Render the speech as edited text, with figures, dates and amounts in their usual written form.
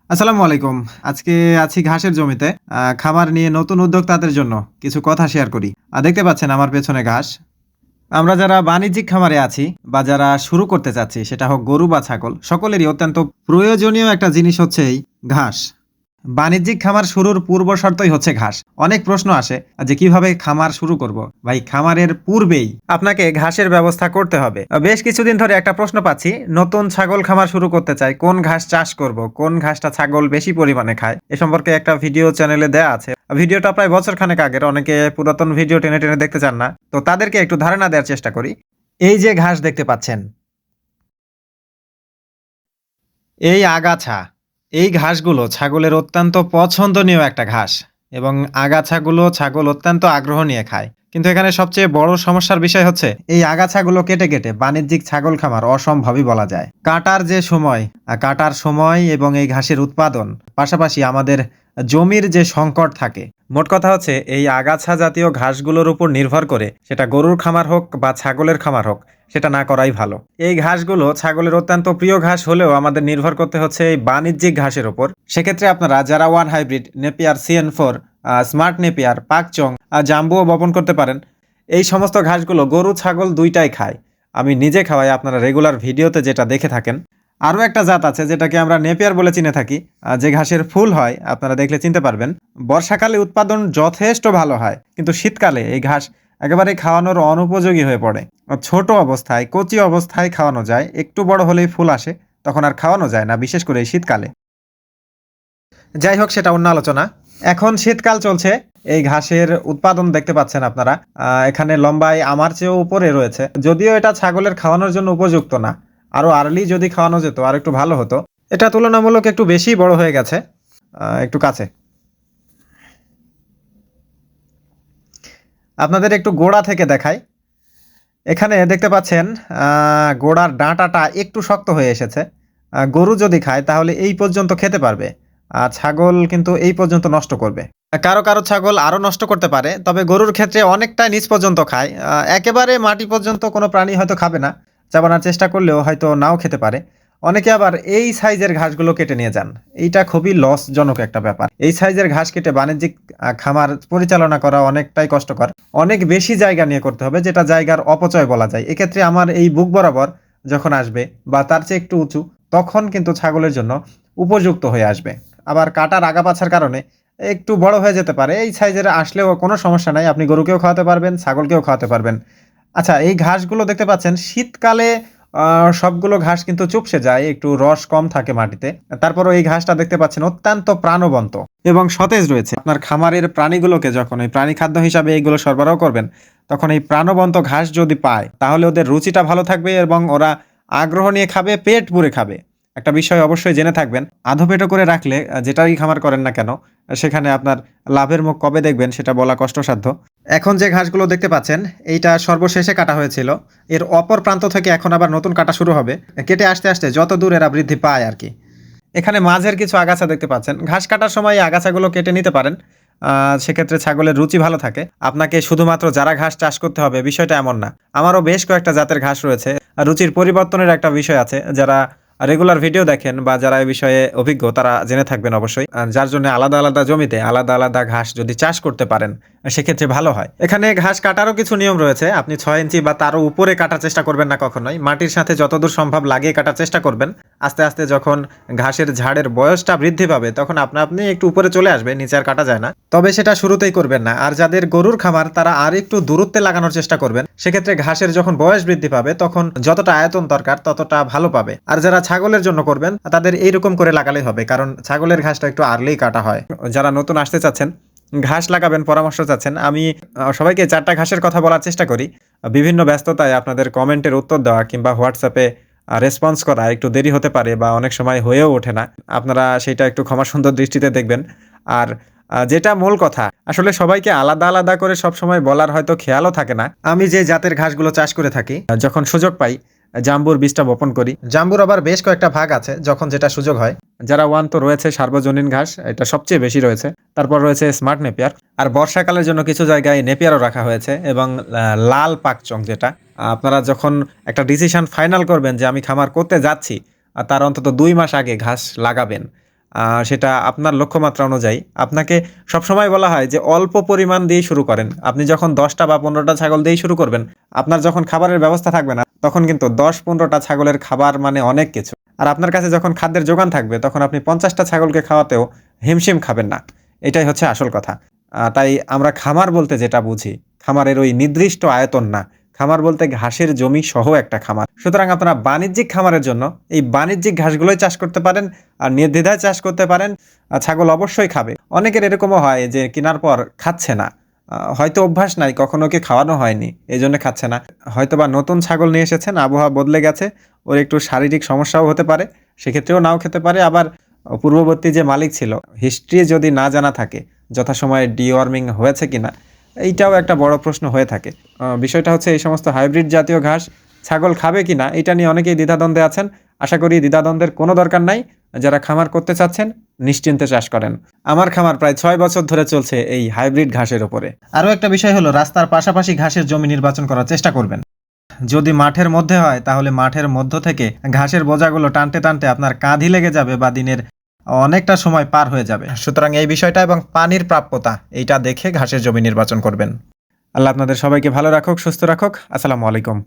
আসসালামু আলাইকুম। আজকে আছি ঘাসের জমিতে। খামার নিয়ে নতুন উদ্যোক্তাদের জন্য কিছু কথা শেয়ার করি। দেখতে পাচ্ছেন আমার পেছনে ঘাস। আমরা যারা বাণিজ্যিক খামারে আছি বা যারা শুরু করতে চাচ্ছি সেটা হোক গরু বা ছাগল, সকলেরই অত্যন্ত প্রয়োজনীয় একটা জিনিস হচ্ছে এই ঘাস। বাণিজ্যিক খামার শুরুর পূর্ব শর্তই হচ্ছে ঘাস। অনেক প্রশ্ন আসে যে কিভাবে খামার শুরু করব। ভাই, খামারের পূর্বেই আপনাকে ঘাসের ব্যবস্থা করতে হবে। বেশ কিছুদিন ধরে একটা প্রশ্ন পাচ্ছি, নতুন ছাগল খামার শুরু করতে চাই, কোন ঘাস চাষ করব, কোন ঘাসটা ছাগল বেশি পরিমাণে খায়। এ সম্পর্কে একটা ভিডিও চ্যানেলে দেয়া আছে। ভিডিওটা প্রায় বছর খানেক আগের, অনেকে পুরাতন ভিডিও টেনে টেনে দেখতে চান না, তো তাদেরকে একটু ধারণা দেওয়ার চেষ্টা করি। এই যে ঘাস দেখতে পাচ্ছেন, এই আগাছা, এই ঘাসগুলো ছাগলের অত্যন্ত পছন্দনীয় একটা ঘাস এবং আগাছাগুলো ছাগল অত্যন্ত আগ্রহ নিয়ে খায়। কিন্তু এখানে সবচেয়ে বড় সমস্যার বিষয় হচ্ছে এই আগাছাগুলো কেটে কেটে বাণিজ্যিক ছাগল খামার অসম্ভবই বলা যায়। কাটার সময় এবং এই ঘাসের উৎপাদন, পাশাপাশি আমাদের জমির যে সংকট থাকে। মোট কথা হচ্ছে এই আগাছা জাতীয় ঘাসগুলোর উপর নির্ভর করে, সেটা গরুর খামার হোক বা ছাগলের খামার হোক, সেটা না করাই ভালো। এই ঘাসগুলো ছাগলের অত্যন্ত প্রিয় ঘাস হলেও আমাদের নির্ভর করতে হচ্ছে এই বাণিজ্যিক ঘাসের উপর। সেক্ষেত্রে আপনারা যারা one hybrid, Napier CN4, smart Napier, Pakchong, জাম্বুও বপন করতে পারেন। এই সমস্ত ঘাসগুলো গরু ছাগল দুইটাই খায়। আমি নিজে খাওয়াই, আপনারা রেগুলার ভিডিওতে যেটা দেখে থাকেন। আরও একটা জাত আছে যেটাকে আমরা নেপিয়ার বলে চিনে থাকি, যে ঘাসের ফুল হয়, আপনারা দেখলে চিনতে পারবেন। বর্ষাকালে উৎপাদন যথেষ্ট ভালো হয়, কিন্তু শীতকালে এই ঘাস একেবারে খাওয়ানোর অনুপযোগী হয়ে পড়ে। ছোট অবস্থায়, কচি অবস্থায় খাওয়ানো যায়, একটু বড় হলেই ফুল আসে, তখন আর খাওয়ানো যায় না, বিশেষ করে এই শীতকালে। যাই হোক, সেটা অন্য আলোচনা। এখন শীতকাল চলছে, এই ঘাসের উৎপাদন দেখতে পাচ্ছেন আপনারা। এখানে লম্বায় আমার চেয়েও উপরে রয়েছে, যদিও এটা ছাগলের খাওয়ানোর জন্য উপযুক্ত না। আরো আর্লি যদি খাওয়ানো যেত আর একটু ভালো হতো। এটা তুলনামূলক একটু বেশি বড় হয়ে গেছে। একটু কাছে আপনাদের একটু গোড়া থেকে দেখাই। এখানে দেখতে পাচ্ছেন গোড়ার ডাঁটাটা একটু শক্ত হয়ে এসেছে। গরু যদি খায় তাহলে এই পর্যন্ত খেতে পারবে, আর ছাগল কিন্তু এই পর্যন্ত নষ্ট করবে। কারো কারো ছাগল আরো নষ্ট করতে পারে, তবে গরুর ক্ষেত্রে অনেকটা নিচ পর্যন্ত খায়। একেবারে মাটি পর্যন্ত কোনো প্রাণী হয়তো খাবে না, চাবানোর চেষ্টা করলেও হয়তো নাও খেতে পারে। অনেকে আবার এই সাইজের ঘাসগুলো কেটে নিয়ে যান। এইটা খুবই লসজনক একটা ব্যাপার। এই সাইজের ঘাস কেটে বাণিজ্যিক খামার পরিচালনা করা অনেকটাই কষ্টকর। অনেক বেশি জায়গা নিয়ে করতে হবে, যেটা জায়গার অপচয় বলা যায়। এক্ষেত্রে আমার এই বুক বরাবর যখন আসবে বা তার চেয়ে একটু উঁচু, তখন কিন্তু ছাগলের জন্য উপযুক্ত হয়ে আসবে। আবার কাটার আগাপাছার কারণে একটু বড় হয়ে যেতে পারে। এই সাইজের আসলেও কোনো সমস্যা নাই, আপনি গরুকেও খাওয়াতে পারবেন, ছাগলকেও খাওয়াতে পারবেন। আচ্ছা, এই ঘাসগুলো দেখতে পাচ্ছেন শীতকালে সবগুলো ঘাস কিন্তু চুপসে যায়, একটু রস কম থাকে মাটিতে। তারপরও এই ঘাসটা দেখতে পাচ্ছেন অত্যন্ত প্রাণবন্ত এবং সতেজ রয়েছে। আপনার খামারের প্রাণীগুলোকে যখন এই প্রাণী খাদ্য হিসাবে এইগুলো সরবরাহ করবেন, তখন এই প্রাণবন্ত ঘাস যদি পায় তাহলে ওদের রুচিটা ভালো থাকবে এবং ওরা আগ্রহ নিয়ে খাবে, পেট পুরে খাবে। একটা বিষয় অবশ্যই জেনে থাকবেন, আধো পেটো করে রাখলে যেটাই খামার করেন না কেন, সেখানে আপনার লাভের মুখ কবে দেখবেন সেটা বলা কষ্টসাধ্য। এখন যে ঘাসগুলো দেখতে পাচ্ছেন, এইটা সর্বশেষে কাটা হয়েছিল। এর অপর প্রান্ত থেকে এখন আবার নতুন কাটা শুরু হবে। কেটে আস্তে আস্তে যত দূর এরা বৃদ্ধি পায় আর কি। এখানে মাঝের কিছু আগাছা দেখতে পাচ্ছেন, ঘাস কাটার সময় এই আগাছাগুলো কেটে নিতে পারেন। সেক্ষেত্রে ছাগলের রুচি ভালো থাকে। আপনাকে শুধুমাত্র যারা ঘাস চাষ করতে হবে বিষয়টা এমন না। আমারও বেশ কয়েকটা জাতের ঘাস রয়েছে। আর রুচির পরিবর্তনের একটা বিষয় আছে, যারা রেগুলার ভিডিও দেখেন বা যারা এই বিষয়ে অভিজ্ঞ তারা জেনে থাকবেন অবশ্যই। যার জন্য আলাদা আলাদা জমিতে আলাদা আলাদা ঘাস যদি চাষ করতে পারেন, সেক্ষেত্রে ভালো হয়। এখানে ঘাস কাটারও কিছু নিয়ম রয়েছে। আপনি 6 ইঞ্চি বা তারও উপরে কাটার চেষ্টা করবেন না কখনোই। মাটির সাথে যতদূর সম্ভব লাগিয়ে কাটার চেষ্টা করবেন। আস্তে আস্তে যখন ঘাসের ঝাড়ের বয়সটা বৃদ্ধি পাবে, তখন আপনা আপনি একটু উপরে চলে আসবে, নিচে আর কাটা যায় না। তবে সেটা শুরুতেই করবেন না। আর যাদের গরুর খামার তারা আর একটু দূরত্বে লাগানোর চেষ্টা করবেন। সেক্ষেত্রে ঘাসের যখন বয়স বৃদ্ধি পাবে, তখন যতটা আয়তন দরকার ততটা ভালো পাবে। আর যারা ছাগলের জন্য করবেন তাদের এইরকম করে লাগালেই হবে, কারণ ছাগলের ঘাসটা একটু আর্লিই কাটা হয়। যারা নতুন আসতে চাচ্ছেন, ঘাস লাগাবেন, পরামর্শ চাচ্ছেন, আমি সবাইকে 4টা ঘাসের কথা বলার চেষ্টা করি। বিভিন্ন ব্যস্ততায় আপনাদের কমেন্টের উত্তর দেওয়া কিংবা হোয়াটসঅ্যাপে রেসপন্স করা একটু দেরি হতে পারে বা অনেক সময় হয়েও ওঠে না। আপনারা সেটা একটু ক্ষমা সুন্দর দৃষ্টিতে দেখবেন। আর যেটা মূল কথা, আসলে সবাইকে আলাদা আলাদা করে সবসময় বলার হয়তো খেয়ালও থাকে না। আমি যে জাতের ঘাসগুলো চাষ করে থাকি, যখন সুযোগ পাই জাম্বুর বীজটা বপন করি। জাম্বুর আবার বেশ কয়েকটা ভাগ আছে, যখন যেটা সুযোগ হয়। যারা ওয়ান তো রয়েছে সার্বজনীন ঘাস, এটা সবচেয়ে বেশি রয়েছে। তারপর রয়েছে স্মার্ট নেপিয়ার। আর বর্ষাকালের জন্য কিছু জায়গায় নেপিয়ারও রাখা হয়েছে এবং লাল পাকচং যেটা। আপনারা যখন একটা ডিসিশন ফাইনাল করবেন যে আমি খামার করতে যাচ্ছি, তার অন্তত 2 মাস আগে ঘাস লাগাবেন। সেটা আপনার লক্ষ্যমাত্রা অনুযায়ী। আপনাকে সবসময় বলা হয় যে অল্প পরিমাণ দিয়ে শুরু করেন। আপনি যখন ১০টা বা ১৫টা ছাগল দিয়েই শুরু করবেন, আপনার যখন খাবারের ব্যবস্থা থাকবে না, তখন কিন্তু ১০-১৫টা ছাগলের খাবার মানে অনেক কিছু। আর আপনার কাছে যখন খাদ্যের যোগান থাকবে, তখন আপনি ৫০টা ছাগলকে খাওয়াতেও হিমশিম খাবেন না। এটাই হচ্ছে আসল কথা। তাই আমরা খামার বলতে যেটা বুঝি, খামারের ওই নির্দিষ্ট আয়তন না। খামার বলতে ঘাসের জমি সহ একটা খামার। সুতরাং আপনারা বাণিজ্যিক খামারের জন্য এই বাণিজ্যিক ঘাসগুলোই চাষ করতে পারেন আর নির্দ্বিধায় চাষ করতে পারেন। ছাগল অবশ্যই খাবে। অনেকের এরকমও হয় যে কেনার পর খাচ্ছে না। হয়তো অভ্যাস নাই, কখনো ওকে খাওয়ানো হয়নি, এজন্য খাচ্ছে না। হয়তোবা নতুন ছাগল নিয়ে এসেছেন, আবহাওয়া বদলে গেছে, ওর একটু শারীরিক সমস্যাও হতে পারে, সেক্ষেত্রেও নাও খেতে পারে। আবার পূর্ববর্তী যে মালিক ছিল, হিস্ট্রি যদি না জানা থাকে, যথাসময়ে ডিওয়ার্মিং হয়েছে কিনা, এইটাও একটা বড় প্রশ্ন হয়ে থাকে। বিষয়টা হচ্ছে এই সমস্ত হাইব্রিড জাতীয় ঘাস ছাগল খাবে কিনা, এটা নিয়ে অনেকেই দ্বিধাদ্বন্দ্বে আছেন। আশা করি দ্বিধাদ্বন্দ্বের কোনো দরকার নাই। যারা খামার করতে চাচ্ছেন, নিশ্চিন্তে চাষ করেন। আমার খামার প্রায় ৬ বছর ধরে চলছে এই হাইব্রিড ঘাসের উপরে। আরও একটা বিষয় হলো, রাস্তার পাশাপাশি ঘাসের জমি নির্বাচন করার চেষ্টা করবেন। যদি মাঠের মধ্যে হয়, তাহলে মাঠের মধ্য থেকে ঘাসের বোঝাগুলো টানতে টানতে আপনার কাঁধই লেগে যাবে বা দিনের অনেকটা সময় পার হয়ে যাবে। সুতরাং এই বিষয়টা এবং পানির প্রাপ্যতা, এইটা দেখে ঘাসের জমি নির্বাচন করবেন। আল্লাহ আপনাদের সবাইকে ভালো রাখুক, সুস্থ রাখুক। আসসালামু আলাইকুম।